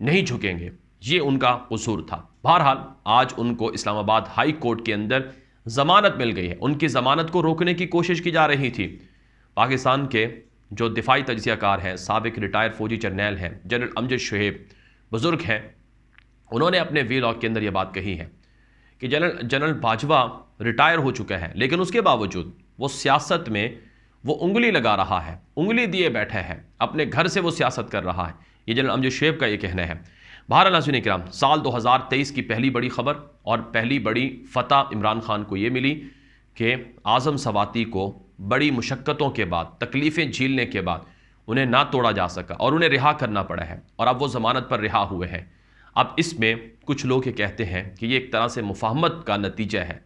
نہیں جھکیں گے، یہ ان کا قصور تھا۔ بہرحال آج ان کو اسلام آباد ہائی کورٹ کے اندر ضمانت مل گئی ہے۔ ان کی ضمانت کو روکنے کی کوشش کی جا رہی تھی۔ پاکستان کے جو دفاعی تجزیہ کار ہیں، سابق ریٹائر فوجی جرنیل ہیں، جنرل امجد شعیب بزرگ ہیں، انہوں نے اپنے ویلاگ کے اندر یہ بات کہی ہے کہ جنرل باجوہ ریٹائر ہو چکا ہے، لیکن اس کے باوجود وہ سیاست میں وہ انگلی لگا رہا ہے، انگلی دیے بیٹھے ہے، اپنے گھر سے وہ سیاست کر رہا ہے۔ یہ جنرل امجد شعیب کا یہ کہنا ہے۔ بہرحال ناظرین کرام، سال 2023 کی پہلی بڑی خبر اور پہلی بڑی فتح عمران خان کو یہ ملی کہ اعظم سواتی کو بڑی مشقتوں کے بعد، تکلیفیں جھیلنے کے بعد انہیں نہ توڑا جا سکا اور انہیں رہا کرنا پڑا ہے، اور اب وہ ضمانت پر رہا ہوئے ہیں۔ اب اس میں کچھ لوگ یہ کہتے ہیں کہ یہ ایک طرح سے مفاہمت کا نتیجہ ہے۔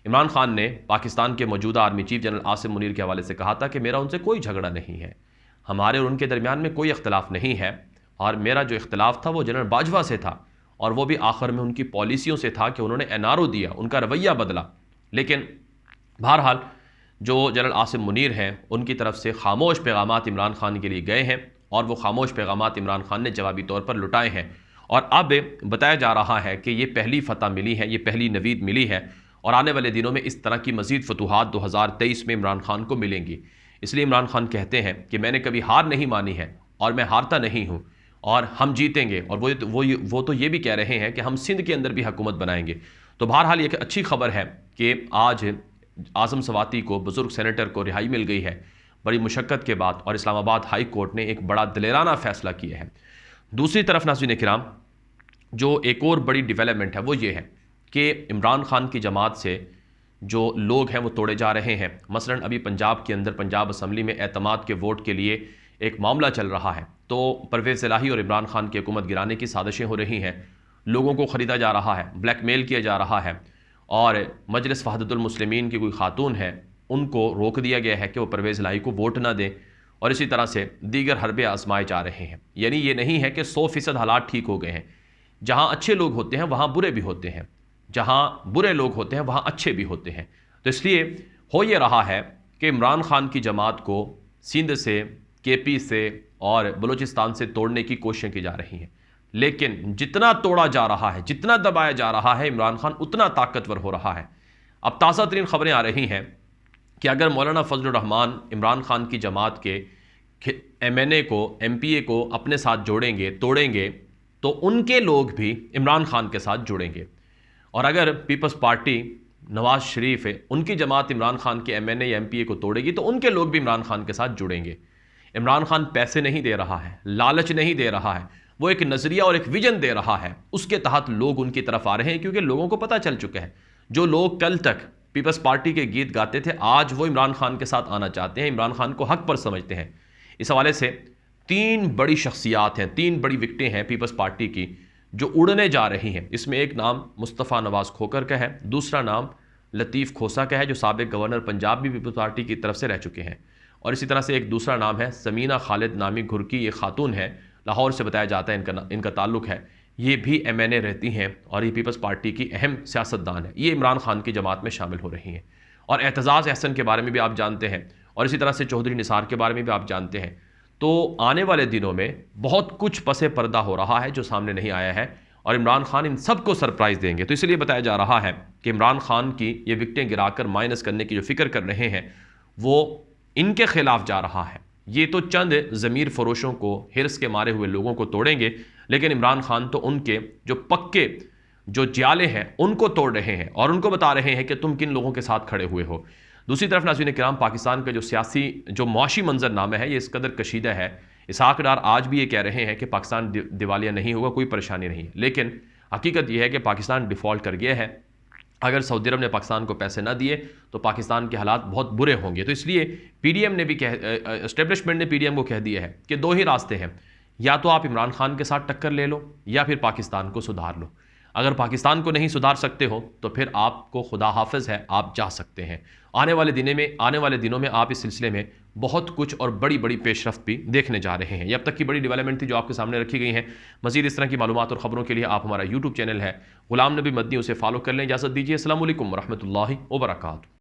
عمران خان نے پاکستان کے موجودہ army chief general Asim Munir کے حوالے سے کہا تھا کہ میرا ان سے کوئی جھگڑا نہیں ہے، ہمارے اور ان کے درمیان میں کوئی اختلاف نہیں ہے، اور میرا جو اختلاف تھا وہ جنرل باجوہ سے تھا، اور وہ بھی آخر میں ان کی پالیسیوں سے تھا کہ انہوں نے NRO دیا، ان کا رویہ بدلا۔ لیکن بہرحال جو جنرل عاصم منیر ہیں، ان کی طرف سے خاموش پیغامات عمران خان کے لیے گئے ہیں، اور وہ خاموش پیغامات عمران خان نے جوابی طور پر لٹائے ہیں، اور اب بتایا جا رہا ہے کہ یہ پہلی فتح ملی ہے، یہ پہلی نوید ملی ہے، اور آنے والے دنوں میں اس طرح کی مزید فتوحات 2023 میں عمران خان کو ملیں گی۔ اس لیے عمران خان کہتے ہیں کہ میں نے کبھی ہار نہیں مانی ہے، اور میں ہارتا نہیں ہوں، اور ہم جیتیں گے، اور وہ تو یہ بھی کہہ رہے ہیں کہ ہم سندھ کے اندر بھی حکومت بنائیں گے۔ تو بہرحال یہ ایک اچھی خبر ہے کہ آج اعظم سواتی کو، بزرگ سینیٹر کو رہائی مل گئی ہے بڑی مشقت کے بعد، اور اسلام آباد ہائی کورٹ نے ایک بڑا دلیرانہ فیصلہ کیا ہے۔ دوسری طرف ناظرین کرام، جو ایک اور بڑی ڈیولپمنٹ ہے وہ یہ ہے کہ عمران خان کی جماعت سے جو لوگ ہیں وہ توڑے جا رہے ہیں۔ مثلاً ابھی پنجاب کے اندر پنجاب اسمبلی میں اعتماد کے ووٹ کے لیے ایک معاملہ چل رہا ہے، تو پرویز الہی اور عمران خان کی حکومت گرانے کی سازشیں ہو رہی ہیں، لوگوں کو خریدا جا رہا ہے، بلیک میل کیا جا رہا ہے، اور مجلس وحدت المسلمین کی کوئی خاتون ہے، ان کو روک دیا گیا ہے کہ وہ پرویز الہی کو ووٹ نہ دیں، اور اسی طرح سے دیگر حربے آزمائے جا رہے ہیں۔ یعنی یہ نہیں ہے کہ 100% حالات ٹھیک ہو گئے ہیں، جہاں اچھے لوگ ہوتے ہیں وہاں برے بھی ہوتے ہیں، جہاں برے لوگ ہوتے ہیں وہاں اچھے بھی ہوتے ہیں۔ تو اس لیے ہو یہ رہا ہے کہ عمران خان کی جماعت کو سندھ سے، KP سے اور بلوچستان سے توڑنے کی کوششیں کی جا رہی ہیں، لیکن جتنا توڑا جا رہا ہے، جتنا دبایا جا رہا ہے، عمران خان اتنا طاقتور ہو رہا ہے۔ اب تازہ ترین خبریں آ رہی ہیں کہ اگر مولانا فضل الرحمان عمران خان کی جماعت کے MNA کو، MPA کو اپنے ساتھ جوڑیں گے، توڑیں گے، تو ان کے لوگ بھی عمران خان کے ساتھ جڑیں گے، اور اگر پیپلز پارٹی نواز شریف ہے، ان کی جماعت عمران خان کے MNA یا MPA کو توڑے گی، تو ان کے لوگ بھی عمران خان کے ساتھ جڑیں گے۔ عمران خان پیسے نہیں دے رہا ہے، لالچ نہیں دے رہا ہے، وہ ایک نظریہ اور ایک ویژن دے رہا ہے، اس کے تحت لوگ ان کی طرف آ رہے ہیں، کیونکہ لوگوں کو پتہ چل چکا ہے، جو لوگ کل تک پیپلز پارٹی کے گیت گاتے تھے، آج وہ عمران خان کے ساتھ آنا چاہتے ہیں، عمران خان کو حق پر سمجھتے ہیں۔ اس حوالے سے 3 بڑی شخصیات ہیں، 3 بڑی وکٹیں ہیں پیپلز پارٹی کی جو اڑنے جا رہی ہیں۔ اس میں ایک نام مصطفیٰ نواز کھوکر کا ہے، دوسرا نام لطیف کھوسا کا ہے جو سابق گورنر پنجاب بھی پیپلز پارٹی کی طرف سے رہ چکے ہیں، اور اسی طرح سے ایک دوسرا نام ہے سمینہ خالد نامی گھرکی، یہ خاتون ہے، لاہور سے بتایا جاتا ہے ان کا تعلق ہے، یہ بھی MNA رہتی ہیں، اور یہ پیپلز پارٹی کی اہم سیاستدان ہے، یہ عمران خان کی جماعت میں شامل ہو رہی ہیں۔ اور اعتزاز احسن کے بارے میں بھی آپ جانتے ہیں، اور اسی طرح سے چودھری نثار کے بارے میں بھی آپ جانتے ہیں۔ تو آنے والے دنوں میں بہت کچھ پس پردہ ہو رہا ہے جو سامنے نہیں آیا ہے، اور عمران خان ان سب کو سرپرائز دیں گے۔ تو اس لیے بتایا جا رہا ہے کہ عمران خان کی یہ وکٹیں گرا کر مائنس کرنے کی جو فکر کر رہے ہیں وہ ان کے خلاف جا رہا ہے۔ یہ تو چند ضمیر فروشوں کو، ہرس کے مارے ہوئے لوگوں کو توڑیں گے، لیکن عمران خان تو ان کے جو پکے جو جالے ہیں ان کو توڑ رہے ہیں، اور ان کو بتا رہے ہیں کہ تم کن لوگوں کے ساتھ کھڑے ہوئے ہو۔ دوسری طرف ناظرین کرام، پاکستان کا جو سیاسی جو معاشی منظر نامہ ہے یہ اس قدر کشیدہ ہے، اسحاق ڈار آج بھی یہ کہہ رہے ہیں کہ پاکستان دیوالیہ نہیں ہوگا، کوئی پریشانی نہیں ہے، لیکن حقیقت یہ ہے کہ پاکستان ڈیفالٹ کر گیا ہے۔ اگر سعودی عرب نے پاکستان کو پیسے نہ دیے تو پاکستان کے حالات بہت برے ہوں گے۔ تو اس لیے PDM نے بھی اسٹیبلشمنٹ نے PDM کو کہہ دیا ہے کہ 2 ہی راستے ہیں، یا تو آپ عمران خان کے ساتھ ٹکر لے لو، یا پھر پاکستان کو سدھار لو۔ اگر پاکستان کو نہیں سدھار سکتے ہو تو پھر آپ کو خدا حافظ ہے، آپ جا سکتے ہیں۔ آنے والے دنوں میں آپ اس سلسلے میں بہت کچھ اور بڑی بڑی پیش رفت بھی دیکھنے جا رہے ہیں۔ یہ اب تک کی بڑی ڈیولپمنٹ تھی جو آپ کے سامنے رکھی گئی ہیں۔ مزید اس طرح کی معلومات اور خبروں کے لیے آپ ہمارا YouTube چینل ہے غلام نبی مدنی، اسے فالو کر لیں۔ اجازت دیجیے، السلام علیکم ورحمۃ اللہ وبرکاتہ۔